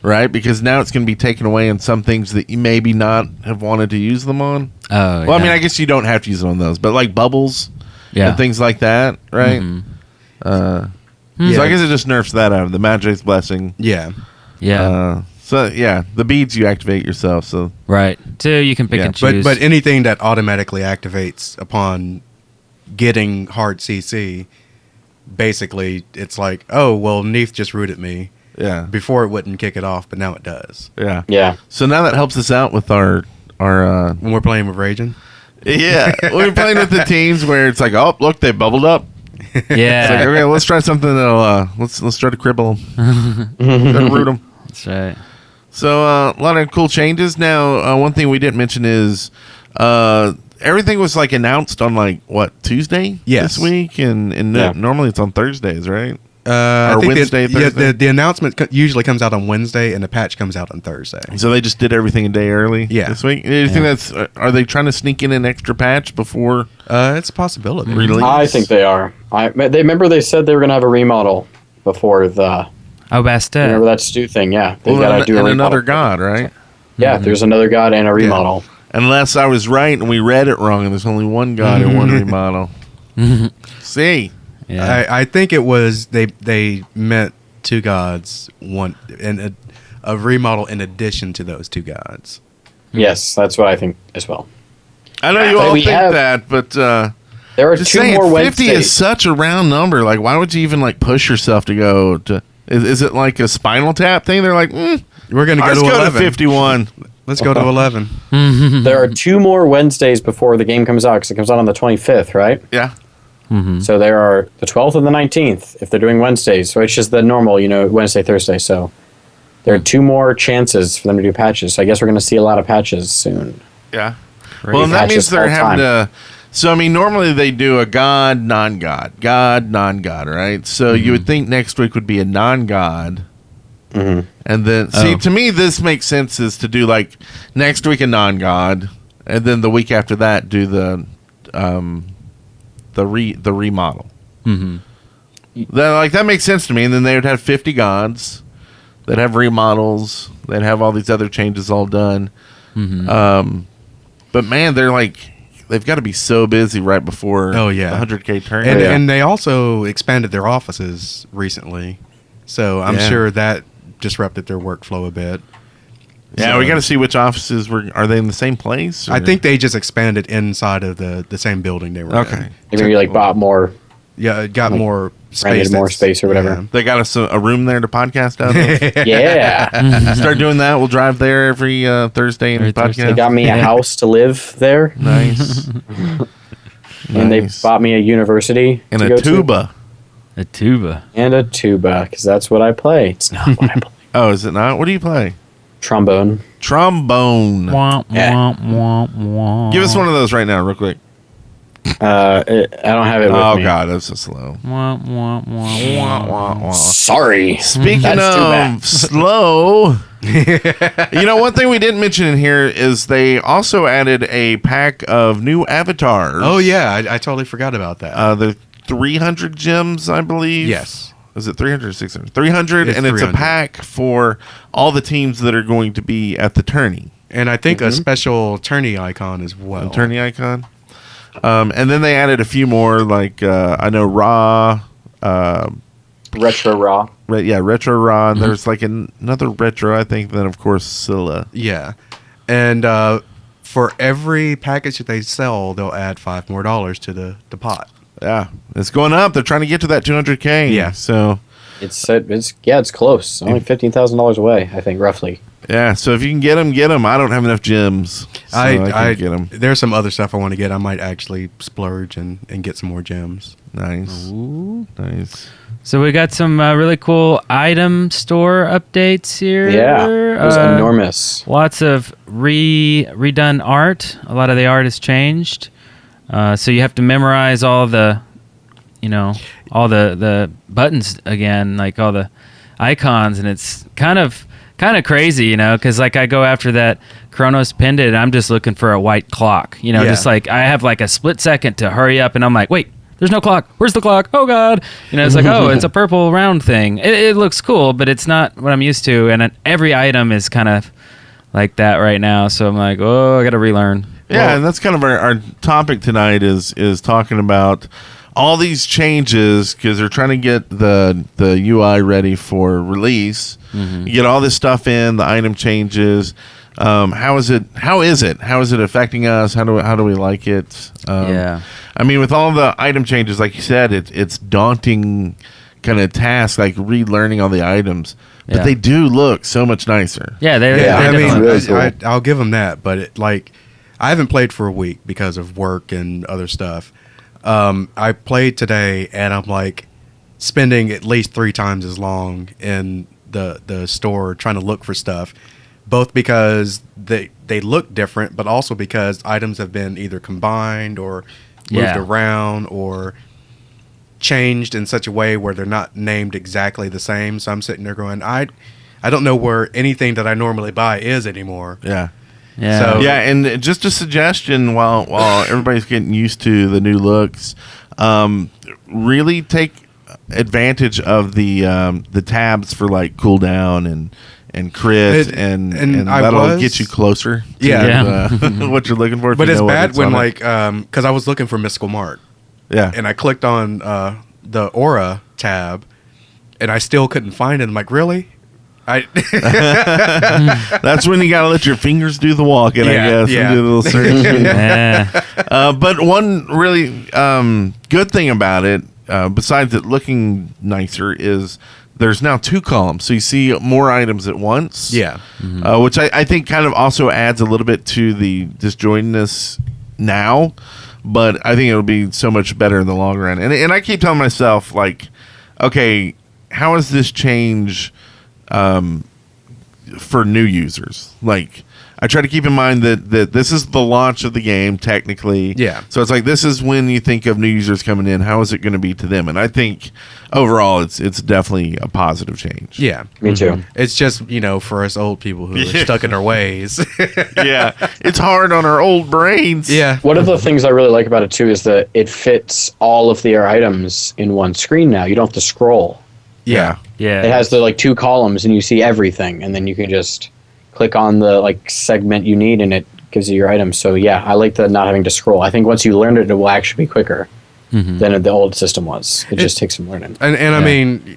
Right? Because now it's going to be taken away on some things that you maybe not have wanted to use them on. Oh, Well, I mean, I guess you don't have to use it on those, but like bubbles and things like that, right? So I guess it just nerfs that out of the Magi's Blessing. Yeah. Yeah. So, yeah, the beads you activate yourself, so... Right. So you can pick and choose. But anything that automatically activates upon getting hard CC, basically, it's like, oh, well, Neith just rooted me. Yeah. Before it wouldn't kick it off, but now it does. Yeah. Yeah. So now that helps us out with our When we're playing with Raging. yeah, we're playing with the teams where it's like, oh, look, they bubbled up. It's like, yeah. okay, let's try something that'll let's try to cripple them. Root them. That's right. So a lot of cool changes. Now, one thing we didn't mention is everything was like announced on like what, Tuesday Yes. this week, and Yeah. normally it's on Thursdays, right? I think Wednesday, Thursday? the announcement usually comes out on Wednesday, and the patch comes out on Thursday. So they just did everything a day early this week? Do you think that's... Are they trying to sneak in an extra patch before... It's a possibility. Release? I think they are. They said they were going to have a remodel before the... Oh, Bastet. Remember that stew thing? Yeah. They got to do a remodel. another god, right? Yeah, there's another god and a remodel. Unless I was right and we read it wrong and there's only one god and one remodel. See? Yeah. I think it was they meant two gods, one and a remodel in addition to those two gods. Yes, that's what I think as well. I know you all think that, but there are just two saying, more 50 Wednesdays. is such a round number. Like, why would you even like push yourself to go to? Is it like a Spinal Tap thing? They're like, we're going to go to 11. 51. Let's go to 11. There are two more Wednesdays before the game comes out because it comes out on the 25th, right? Yeah. So there are the 12th and the 19th if they're doing Wednesdays. So it's just the normal, Wednesday, Thursday. So there are two more chances for them to do patches. So I guess we're going to see a lot of patches soon. Yeah. Well, and that means they're having to. So, I mean, normally they do a god, non-god, right? So you would think next week would be a non-god. And then, to me, this makes sense is to do like next week a non-god, and then the week after that do the remodel. That makes sense to me. And then they would have 50 gods. They'd have remodels. They'd have all these other changes all done. But man, they've got to be so busy right before the 100K tournament. And they also expanded their offices recently. So I'm sure that disrupted their workflow a bit. Yeah, we got to see which offices are they in the same place? Or? I think they just expanded inside of the same building they were in. They maybe bought more. Yeah, it got more space. Rented more space or whatever. Yeah. They got us a room there to podcast out of. Yeah. Start doing that. We'll drive there every Thursday and podcast. They got me a house to live there. Nice. And they bought me a university. And to a go tuba. To. A tuba. And a tuba, because that's what I play. It's not what I play. Oh, is it not? What do you play? Trombone. Womp, Yeah. womp, womp, womp. Give us one of those right now, real quick. I don't have it with me. Oh, God, that's so slow. Womp, womp, womp, Wah, wah, wah. Sorry. Speaking That's too of bad. slow, one thing we didn't mention in here is they also added a pack of new avatars. Oh, yeah. I totally forgot about that. The 300 gems, I believe. Yes. Is it 300 or 600? 300, and it's 300. a pack for all the teams that are going to be at the tourney. And I think a special tourney icon as well. The tourney icon. And then they added a few more, like I know Ra. Retro Raw. Retro Ra. And there's like another Retro, I think. Then, of course, Scylla. Yeah. And for every package that they sell, they'll add $5 more to the pot. Yeah, it's going up. They're trying to get to that 200K. Yeah. So It's close. Only $15,000 away, I think, roughly. yeah. So if you can get them, get them. I don't have enough gems. So I can't get them. There's some other stuff I want to get. I might actually splurge and get some more gems. Nice. Ooh. Nice. So we got some really cool item store updates here. Yeah. It was enormous. Lots of redone art. A lot of the art has changed. So you have to memorize all the, all the buttons again, like all the icons, and it's kind of crazy, because like I go after that Chronos Pendant, and I'm just looking for a white clock, just like I have like a split second to hurry up, and I'm like, wait, there's no clock. Where's the clock? Oh God! It's like, oh, it's a purple round thing. It looks cool, but it's not what I'm used to, and every item is kind of like that right now. So I'm like, oh, I got to relearn. Yeah, and that's kind of our topic tonight is talking about all these changes because they're trying to get the UI ready for release. You get all this stuff in, the item changes. How is it affecting us? How do we like it? Yeah. I mean, with all the item changes, like you said, it's daunting kind of task, like relearning all the items. But they do look so much nicer. Yeah, I mean, really cool. I'll give them that. But I haven't played for a week because of work and other stuff. I played today, and I'm like spending at least 3 times as long in the store trying to look for stuff, both because they look different, but also because items have been either combined or moved around or changed in such a way where they're not named exactly the same. So I'm sitting there going, I don't know where anything that I normally buy is anymore. Yeah. Yeah. So- Yeah, and just a suggestion while everybody's getting used to the new looks, really take advantage of the tabs for like cooldown and crit and that'll get you closer to what you're looking for. But it's bad when like because I was looking for Mystical Mark. Yeah. And I clicked on the Aura tab, and I still couldn't find it. I'm like, really? That's when you gotta let your fingers do the walking, I guess, and do a little search. But one really good thing about it, besides it looking nicer, is there's now 2 columns, so you see more items at once. Yeah. Which I think kind of also adds a little bit to the disjointedness now, but I think it'll be so much better in the long run. And I keep telling myself, like, okay, how does this change for new users? Like, I try to keep in mind that this is the launch of the game, technically. Yeah. So it's like, this is when you think of new users coming in. How is it going to be to them? And I think overall, it's definitely a positive change. Yeah. Me too. It's just, for us old people who are stuck in our ways. Yeah. It's hard on our old brains. Yeah. One of the things I really like about it too is that it fits all of their items in one screen now. You don't have to scroll. Yeah. Yeah. It has the 2 columns, and you see everything, and then you can just click on the segment you need, and it gives you your items. So yeah, I like the not having to scroll. I think once you learn it, it will actually be quicker than the old system was. It just takes some learning. And I mean,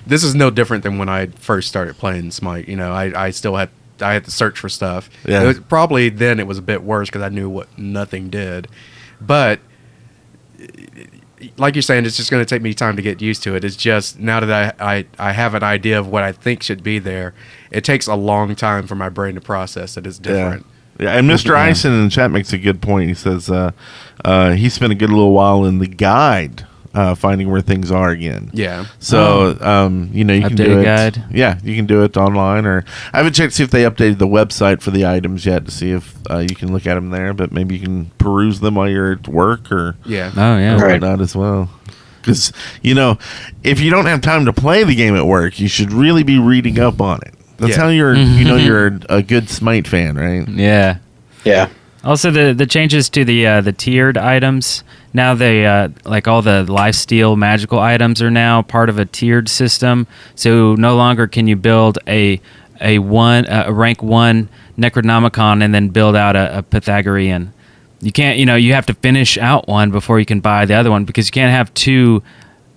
this is no different than when I first started playing Smite. I still had to search for stuff. Yeah. Probably then it was a bit worse because I knew what nothing did. But like you're saying, it's just going to take me time to get used to it. It's just now that I have an idea of what I think should be there, it takes a long time for my brain to process that it's different. Yeah, and Mr. Ison in the chat makes a good point. He says he spent a good little while in the guide finding where things are again. Yeah. So, you can do Updated it. guide. Yeah, you can do it online. Or I haven't checked to see if they updated the website for the items yet to see if you can look at them there. But maybe you can peruse them while you're at work or Yeah. Oh yeah. or whatnot as well. Because, if you don't have time to play the game at work, you should really be reading up on it. That's how you're a good Smite fan, right? Yeah. Yeah. Also, the changes to the tiered items. Now they like all the lifesteal magical items are now part of a tiered system. So no longer can you build a rank 1 Necronomicon and then build out a Pythagorean. You can't. You have to finish out one before you can buy the other one, because you can't have 2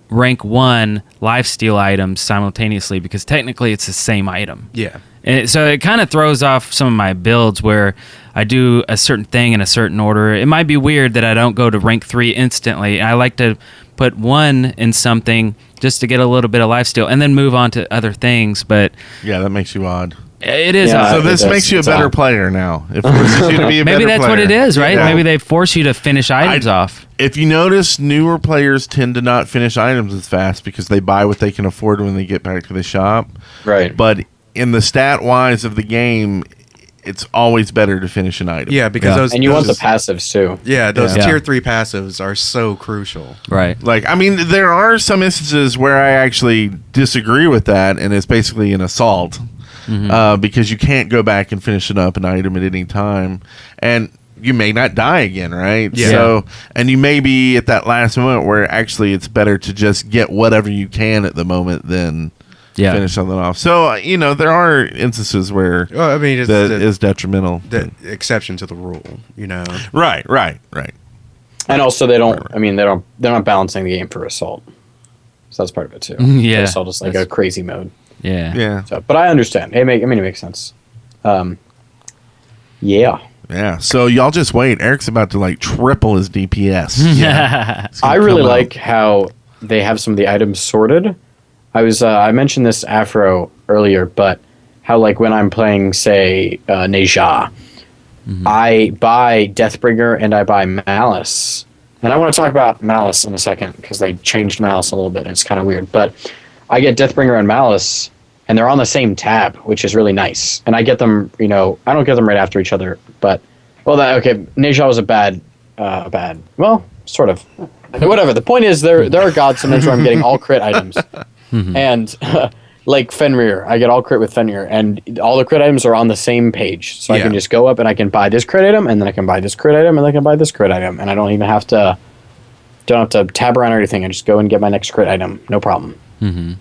rank 1 lifesteal items simultaneously, because technically it's the same item. Yeah. And so it kind of throws off some of my builds where I do a certain thing in a certain order. It might be weird that I don't go to rank 3 instantly. I like to put 1 in something just to get a little bit of lifesteal and then move on to other things. But Yeah, that makes you odd. it is Yeah, odd. So this makes you a better player now. It forces you to be a better Maybe that's player. what it is, right? Yeah. Maybe they force you to finish items off. If you notice, newer players tend to not finish items as fast because they buy what they can afford when they get back to the shop. Right. But in the stat wise of the game, it's always better to finish an item. Yeah, because those And you want the those- passives too. Yeah, those Yeah. tier 3 passives are so crucial. Right. Like, I mean, there are some instances where I actually disagree with that, and it's basically an assault because you can't go back and finish it up an item at any time, and you may not die again, right? Yeah. So, and you may be at that last moment where actually it's better to just get whatever you can at the moment than finish something off. So, there are instances where Well, I mean, it's that is detrimental. the exception to the rule, Right. And also they're not balancing the game for assault. So that's part of it too. Yeah. So assault is like a crazy mode. Yeah. Yeah. So, but I understand. It makes sense. Yeah. Yeah. So y'all just wait. Eric's about to triple his DPS. It's gonna I really come out. like how they have some of the items sorted. I mentioned this Afro earlier, but how when I'm playing, say, Neja, I buy Deathbringer and I buy Malice. And I want to talk about Malice in a second because they changed Malice a little bit and it's kind of weird. But I get Deathbringer and Malice and they're on the same tab, which is really nice. And I get them, I don't get them right after each other. But, Neja was a bad, well, sort of. Whatever. The point is, there are god summons where I'm getting all crit items, and like Fenrir, I get all crit with Fenrir, and all the crit items are on the same page. So I can just go up and I can buy this crit item, and then I can buy this crit item, and then I can buy this crit item, and I don't even have to tab around or anything. I just go and get my next crit item, no problem. And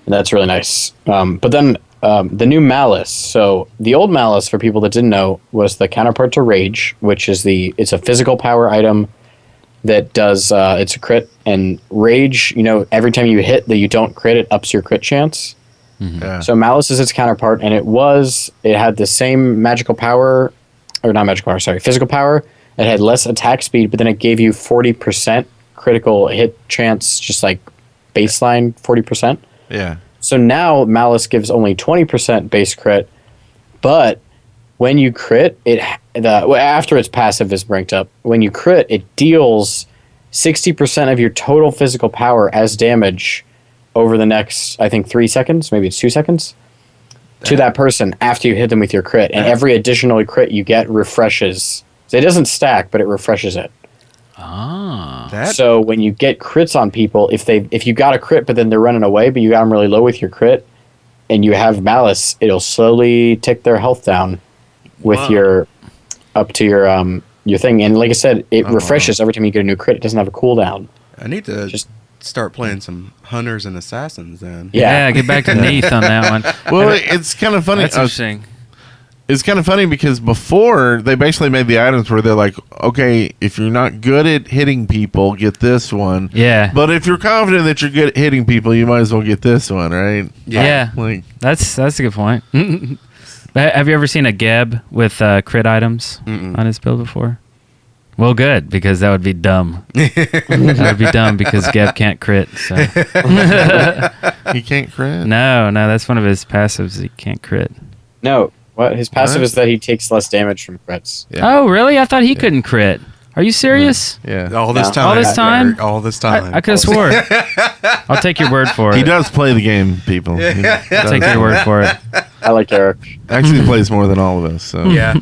that's really nice. But then the new Malice. So the old Malice, for people that didn't know, was the counterpart to Rage, which is it's a physical power item that does it's a crit, and Rage, every time you hit that you don't crit, it ups your crit chance. Yeah. So Malice is its counterpart, and it had the same magical power, or not magical power, sorry, physical power. It had less attack speed, but then it gave you 40% critical hit chance, just like baseline 40%. Yeah. So now Malice gives only 20% base crit, but when you crit, after its passive is ranked up, when you crit, it deals 60% of your total physical power as damage over the next, I think, 3 seconds, maybe it's 2 seconds, to that person after you hit them with your crit. And every additional crit you get refreshes. So it doesn't stack, but it refreshes it. So when you get crits on people, if you got a crit but then they're running away, but you got them really low with your crit, and you have Malice, it'll slowly tick their health down with your thing. And like I said, it refreshes every time you get a new crit. It doesn't have a cooldown. I need to just start playing some Hunters and Assassins then. Yeah, get back to Neath on that one. Well, it's kind of funny. That's interesting. It's kind of funny because before they basically made the items where they're like, okay, if you're not good at hitting people, get this one. Yeah. But if you're confident that you're good at hitting people, you might as well get this one, right? Yeah. That's a good point. Have you ever seen a Geb with crit items on his build before? Well, good, because that would be dumb. That would be dumb because Geb can't crit. So. He can't crit? No, that's one of his passives. He can't crit. No. What? His passive is that he takes less damage from crits. Yeah. Oh, really? I thought he couldn't crit. Are you serious? Yeah. All this time. All this time? I could have swore. I'll take your word for it. He does play the game, people. I'll take your word for it. I like Eric. Actually, he plays more than all of us. So. Yeah.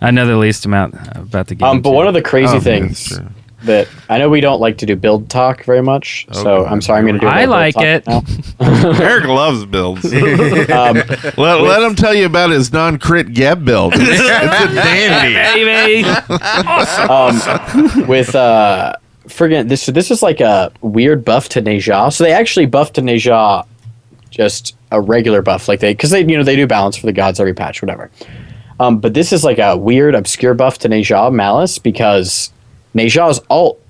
I know the least amount about the game. But one of the crazy things that I know we don't like to do build talk very much, so I'm sorry I'm going to do. I like it. Eric loves builds. Let him tell you about his non-crit Geb build. It's a dandy, baby. Awesome. With friggin' this is like a weird buff to Neja. So they actually buffed to Neja just a regular buff, like because they do balance for the gods every patch, whatever. But this is like a weird obscure buff to Neja Malice because Neja's ult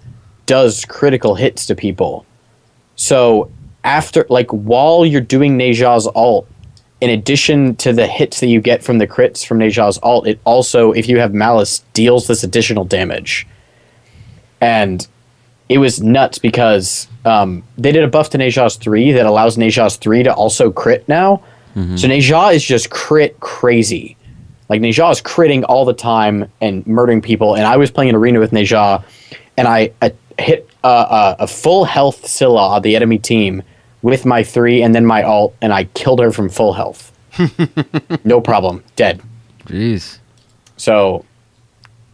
does critical hits to people. So while you're doing Neja's ult, in addition to the hits that you get from the crits from Neja's ult, it also, if you have Malice, deals this additional damage. And it was nuts because they did a buff to Neja's 3 that allows Neja's 3 to also crit now. So Neja is just crit crazy. Like, Neja is critting all the time and murdering people. And I was playing an arena with Neja, and I hit a full health Scylla on the enemy team with my 3 and then my ult, and I killed her from full health. No problem. Dead. Jeez. So,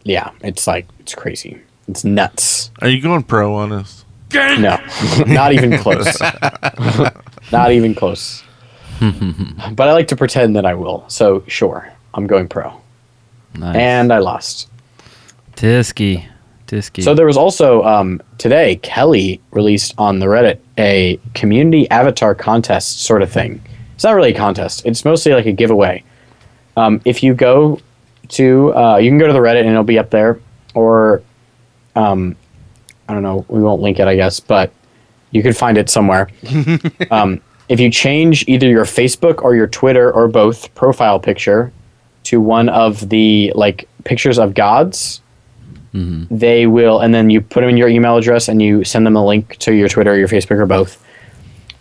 yeah, it's crazy. It's nuts. Are you going pro on us? No. Not even close. Not even close. But I like to pretend that I will. So, sure. I'm going pro. Nice. And I lost. Tisky. So there was also, today, Kelly released on the Reddit a community avatar contest sort of thing. It's not really a contest. It's mostly like a giveaway. If you go to, you can go to the Reddit and it'll be up there. Or, I don't know, we won't link it, I guess, but you can find it somewhere. If you change either your Facebook or your Twitter or both profile picture to one of the pictures of gods, they will, and then you put them in your email address and you send them a link to your Twitter or your Facebook or both.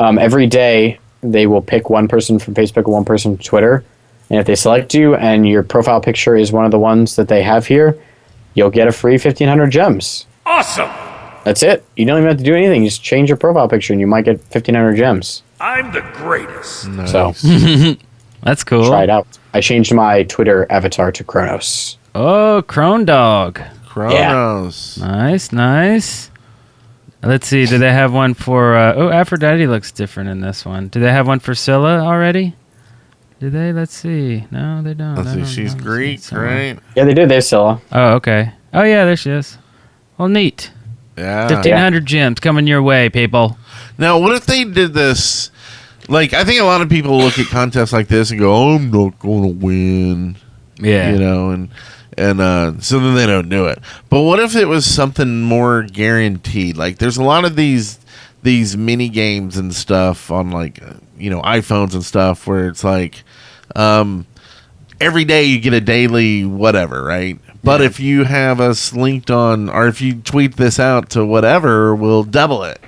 Every day they will pick one person from Facebook or one person from Twitter, and if they select you and your profile picture is one of the ones that they have here, you'll get a free 1,500 gems. Awesome! That's it. You don't even have to do anything. You just change your profile picture and you might get 1,500 gems. I'm the greatest. Nice. So That's cool. try it out. I changed my Twitter avatar to Kronos. Oh, Crone Dog. Chronos. Nice. Let's see. Do they have one for? Aphrodite looks different in this one. Do they have one for Scylla already? Do they? Let's see. No, they don't. Let's see. She's Greek, right? Yeah, they do. They Scylla. Oh, okay. Oh, yeah, there she is. Well, neat. Yeah. 1,500 gems coming your way, people. Now, what if they did this? Like, I think a lot of people look at contests like this and go, "Oh, I'm not going to win." Yeah. You know, and so then they don't do it. But what if it was something more guaranteed? Like, there's a lot of these mini games and stuff on, like, iPhones and stuff where it's like, every day you get a daily whatever, right? But if you have us linked on, or if you tweet this out to whatever, we'll double it.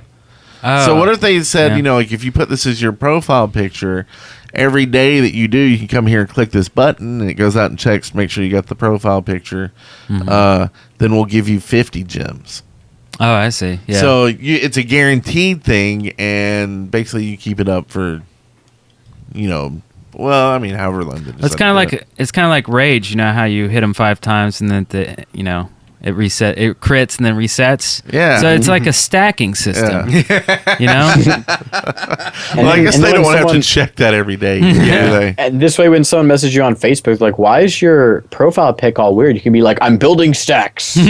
So what if they said, like, if you put this as your profile picture, every day that you do, you can come here and click this button, and it goes out and checks to make sure you got the profile picture. Then we'll give you 50 gems. Oh, I see. Yeah. So it's a guaranteed thing, and basically you keep it up for, however long. It's kind of like Rage. You know how you hit them 5 times and then it crits and then resets. Yeah. So it's like a stacking system. Yeah. Well, I guess they don't want to have to check that every day. Do they? And this way, when someone messages you on Facebook, like, why is your profile pic all weird? You can be like, I'm building stacks. Nice.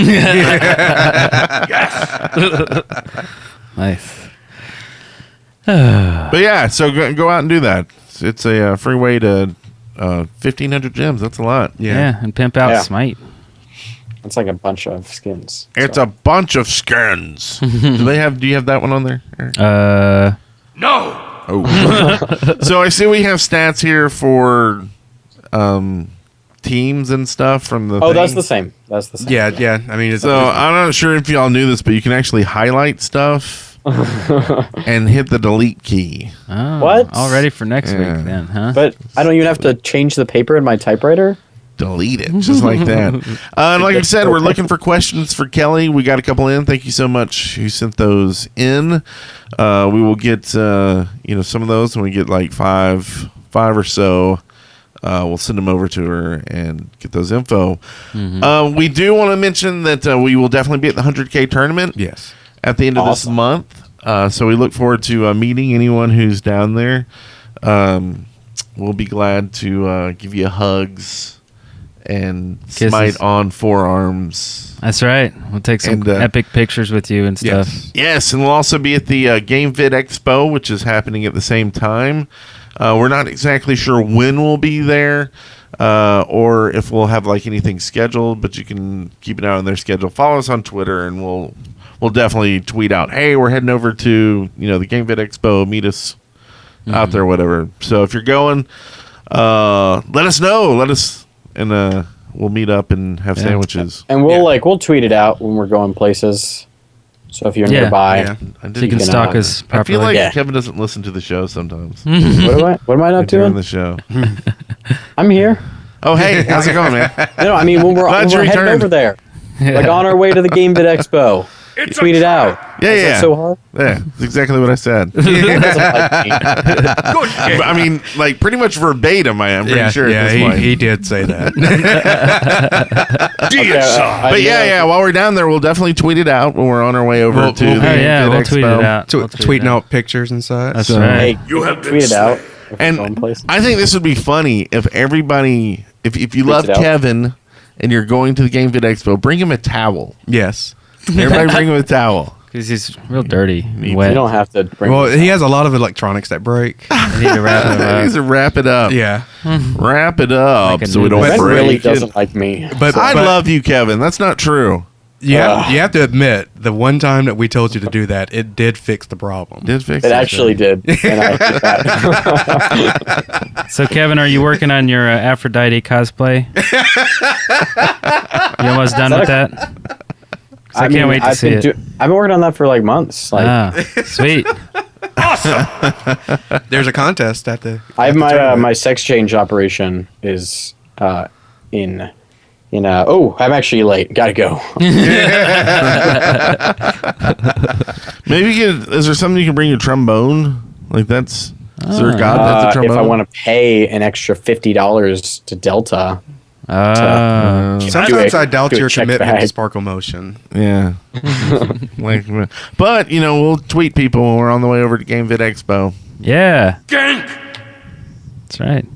But yeah, so go out and do that. It's a free way to 1,500 gems. That's a lot. Yeah, and pimp out Smite. It's like a bunch of skins. It's a bunch of skins. Do you have that one on there, Eric? No. Oh. So I see we have stats here for teams and stuff from the thing. That's the same. Yeah. I mean, So I'm not sure if y'all knew this, but you can actually highlight stuff and hit the delete key. Oh, What? All ready for next week then, huh? But I don't even have to change the paper in my typewriter? Delete it, just like that. And like I said, we're looking for questions for Kelly. We got a couple in. Thank you so much who sent those in. We will get some of those when we get like five or so. We'll send them over to her and get those info. We do want to mention that we will definitely be at the 100K tournament. Yes. At the end of this month. So we look forward to meeting anyone who's down there. We'll be glad to give you hugs and Kisses. Smite on forearms. That's right. We'll take some epic pictures with you and stuff. Yes, and we'll also be at the Game Vid Expo, which is happening at the same time. We're not exactly sure when we'll be there or if we'll have like anything scheduled, but you can keep an eye on their schedule. Follow us on Twitter, and we'll definitely tweet out, hey, we're heading over to the Game Vid Expo. Meet us out there, whatever. So if you're going, let us know. And we'll meet up and have sandwiches. And we'll tweet it out when we're going places. So if you're nearby, so you can stalk us properly. I feel like Kevin doesn't listen to the show sometimes. What am I not doing? The show. I'm here. Oh, hey, how's it going, man? No, I mean when we're heading over there, like on our way to the Game Vid Expo. Tweet it out. Is that so hard? Yeah, that's exactly what I said. I mean, like pretty much verbatim. I'm pretty sure. Yeah, he did say that. But while we're down there, we'll definitely tweet it out when we're on our way over to the we'll tweet it out. Tweeting out pictures and such. That's right. Hey, you have tweet it out. And I think this would be funny if everybody, if you love Kevin and you're going to the Game Vid Expo, bring him a towel. Yes. Everybody bring him a towel. Because he's real dirty and wet. You don't have to bring he has a lot of electronics that break. I need to wrap it up. He needs to wrap it up. Yeah. Wrap it up Like so we don't break. Ben really doesn't like me. But I love you, Kevin. That's not true. You have to admit, the one time that we told you to do that, it did fix the problem. It actually did. And I did that. So, Kevin, are you working on your Aphrodite cosplay? You almost done with that? I can't wait to see it. I've been working on that for like months. Sweet. Awesome. There's a contest at the. I have my sex change operation is in. I'm actually late. Gotta go. Maybe is there something you can bring your trombone? Like is there a god that's a trombone? If I want to pay an extra $50 to Delta, Sometimes I doubt do a your check commitment to bag. Sparkle Motion. Yeah. But, we'll tweet people when we're on the way over to Game Vid Expo. Yeah. That's right.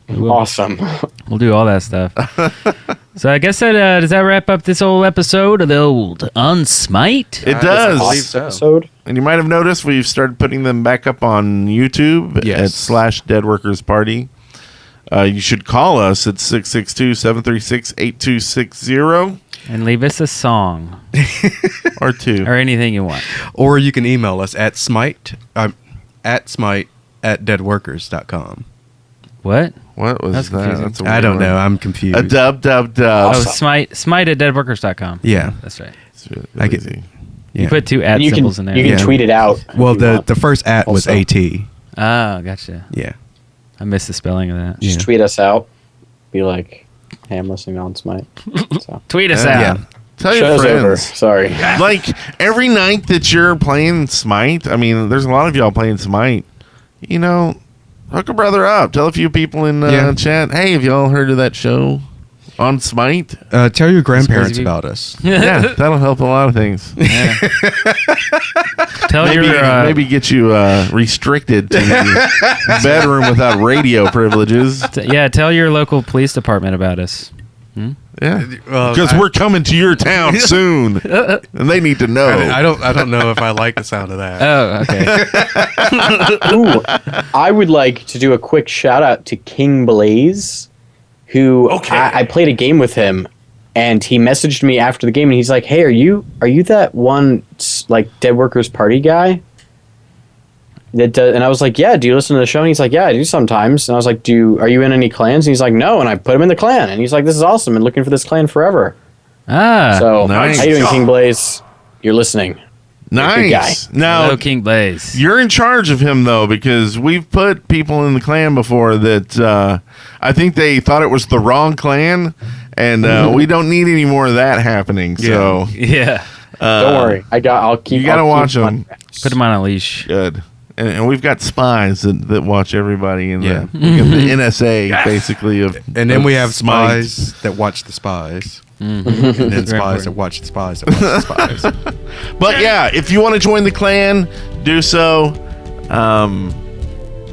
Awesome. We'll do all that stuff. So I guess that does that wrap up this whole episode of the old On Smite? It does. believe so. Episode. And you might have noticed we've started putting them back up on YouTube Yes. at /Dead Workers Party. You should call us at 662-736-8260 And leave us a song or two. or anything you want. Or you can email us at smite@deadworkers.com. What? What was That's that? confusing. That's a I weird don't know. one. I'm confused. A dub. Oh, Awesome. smite at deadworkers.com. Yeah. That's right. It's really I get- easy. Yeah. You put two at And you can symbols in there. you can Yeah. tweet it out. Well, if you want. the first @ was Also. AT. Oh, gotcha. Yeah. I missed the spelling of that. Just Yeah. tweet us out. Be like, hey, I'm listening on Smite. So. Tweet us Yeah. out. Tell your Show's over. friends. Sorry. Like every night that you're playing Smite, I mean, there's a lot of y'all playing Smite. Hook a brother up. Tell a few people in Yeah. chat. Hey, have y'all heard of that show on Smite? Tell your grandparents Crazy. about us. Yeah, that'll help a lot of things. Tell Maybe, your maybe get you restricted to the bedroom without radio privileges. tell your local police department about us. Yeah, Well, because we're coming to your town soon, and they need to know. I don't know if I like the sound of that. Oh, okay. Ooh, I would like to do a quick shout out to King Blaze, who I played a game with him, and he messaged me after the game, and he's like, "Hey, are you that one like Dead Workers Party guy?" And I was like, "Yeah, do you listen to the show?" And he's like, "Yeah, I do sometimes." And I was like, are you in any clans?" And he's like, "No." And I put him in the clan, and he's like, "This is awesome," and looking for this clan forever. So, nice. how you doing, King Blaze? You're listening. Good guy. Nice. Now Hello, King Blaze. you're in charge of him though, because we've put people in the clan before that I think they thought it was the wrong clan, and we don't need any more of that happening. So Yeah. Don't worry, I'll keep. you got to I'll keep watch on them. track. Put him on a leash. Good. And we've got spies that watch everybody in Yeah. we got the NSA basically of And then of we have Smite. spies that watch the spies. Mm-hmm. And then Very spies that important. watch the spies that watch the spies. But yeah, if you want to join the clan, do so.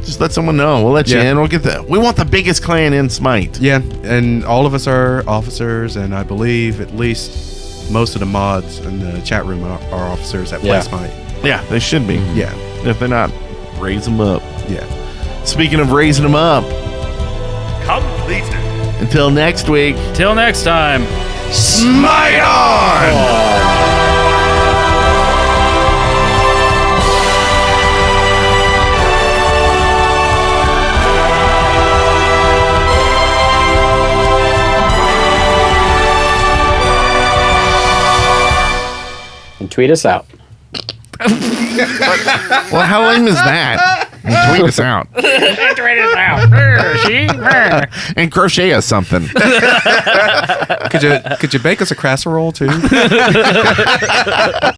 Just let someone know. We'll let you Yeah. in. We'll get we want the biggest clan in Smite. Yeah, and all of us are officers, and I believe at least most of the mods in the chat room are officers that play Yeah. Smite. Yeah, they should be. Yeah, If they're not, raise them up. yeah. Speaking of raising them up, until next week, Till next time. Smite on! And tweet us out. Well, how lame is that? Tweet us out. And crochet us something. Could you bake us a casserole too?